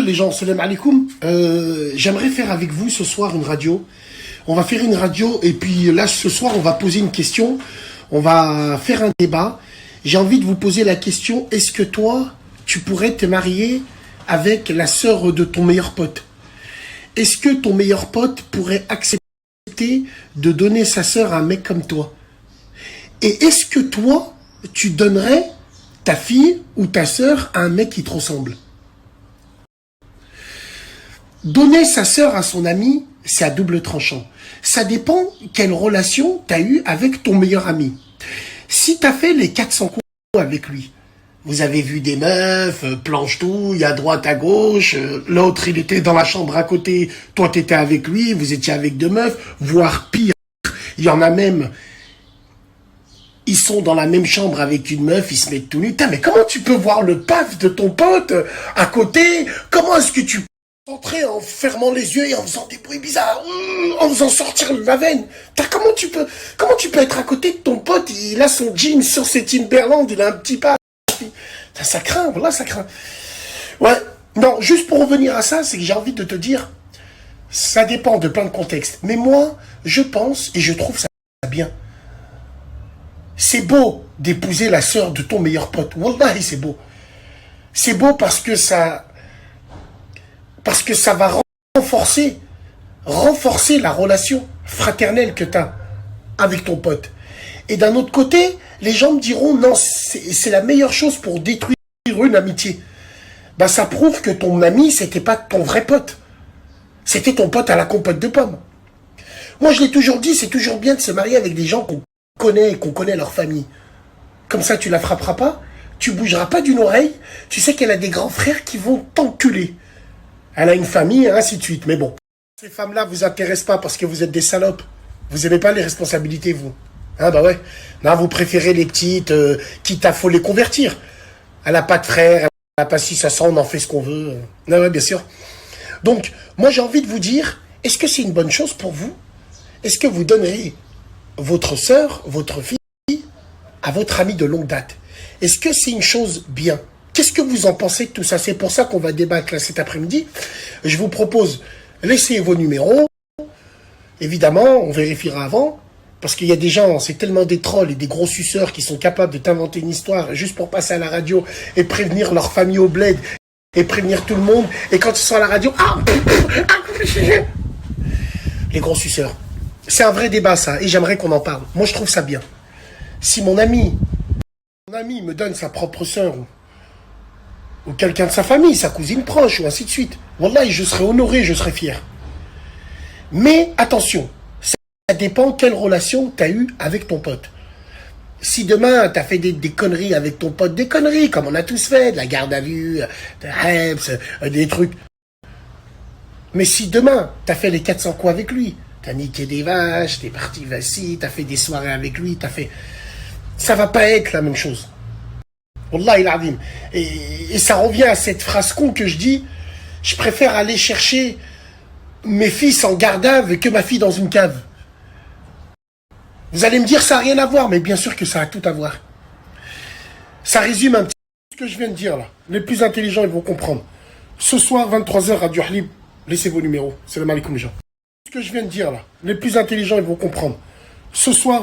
Les gens, salam alaikum. J'aimerais faire avec vous ce soir une radio. On va faire une radio et puis là ce soir on va poser une question. On va faire un débat. J'ai envie de vous poser la question, est-ce que toi, tu pourrais te marier avec la sœur de ton meilleur pote? Est-ce que ton meilleur pote pourrait accepter de donner sa sœur à un mec comme toi? Et est-ce que toi, tu donnerais ta fille ou ta sœur à un mec qui te ressemble? Donner sa sœur à son ami, c'est à double tranchant. Ça dépend quelle relation tu as eue avec ton meilleur ami. Si tu as fait les 400 coups avec lui, vous avez vu des meufs, planche-touille, à droite, à gauche, l'autre il était dans la chambre à côté, toi tu étais avec lui, vous étiez avec deux meufs, voire pire, il y en a même, ils sont dans la même chambre avec une meuf, ils se mettent tout nus. Mais comment tu peux voir le paf de ton pote à côté? Comment est-ce que tu peux entrer en fermant les yeux et en faisant des bruits bizarres, en faisant sortir la veine? Comment tu peux être à côté de ton pote, il a son jean sur ses Timberland, il a un petit pas. Ça craint, voilà, ça craint. Ouais, non, juste pour revenir à ça, c'est que j'ai envie de te dire, ça dépend de plein de contextes. Mais moi, je pense et je trouve ça bien. C'est beau d'épouser la sœur de ton meilleur pote. Wallahi, c'est beau. C'est beau parce que ça va renforcer la relation fraternelle que tu as avec ton pote. Et d'un autre côté, les gens me diront, non, c'est la meilleure chose pour détruire une amitié. Ben, ça prouve que ton ami, c'était pas ton vrai pote. C'était ton pote à la compote de pommes. Moi, je l'ai toujours dit, c'est toujours bien de se marier avec des gens qu'on connaît leur famille. Comme ça, tu la frapperas pas, tu bougeras pas d'une oreille, tu sais qu'elle a des grands frères qui vont t'enculer. Elle a une famille, et ainsi de suite. Mais bon, ces femmes-là vous intéressent pas parce que vous êtes des salopes. Vous aimez pas les responsabilités, vous. Ah bah ouais. Non, vous préférez les petites, quitte à faut les convertir. Elle a pas de frère, elle a pas ci, ça sent, on en fait ce qu'on veut. Non, ouais, bien sûr. Donc, moi j'ai envie de vous dire, est-ce que c'est une bonne chose pour vous? Est-ce que vous donneriez votre sœur, votre fille, à votre ami de longue date? Est-ce que c'est une chose bien? Qu'est-ce que vous en pensez de tout ça? C'est pour ça qu'on va débattre là cet après-midi. Je vous propose, laissez vos numéros. Évidemment, on vérifiera avant. Parce qu'il y a des gens, c'est tellement des trolls et des gros suceurs qui sont capables de t'inventer une histoire juste pour passer à la radio et prévenir leur famille au bled et prévenir tout le monde. Et quand ils sont à la radio, les gros suceurs. C'est un vrai débat ça et j'aimerais qu'on en parle. Moi je trouve ça bien. Si mon ami me donne sa propre sœur ou quelqu'un de sa famille, sa cousine proche ou ainsi de suite, wallah, je serais honoré, je serais fier. Mais attention, ça dépend quelle relation tu as eue avec ton pote. Si demain tu as fait des conneries avec ton pote, des conneries comme on a tous fait, de la garde à vue, de reps, des trucs. Mais si demain tu as fait les 400 coups avec lui, t'as niqué des vaches, t'es parti vassi, t'as fait des soirées avec lui, ça va pas être la même chose. Wallah il adim. Et ça revient à cette phrase con que je dis, je préfère aller chercher mes fils en garde-à-vue que ma fille dans une cave. Vous allez me dire ça n'a rien à voir, mais bien sûr que ça a tout à voir. Ça résume un petit peu ce que je viens de dire là. Les plus intelligents ils vont comprendre. Ce soir 23h Radio Halib, laissez vos numéros. Salam alaikum les gens. Ce que je viens de dire là, les plus intelligents ils vont comprendre. Ce soir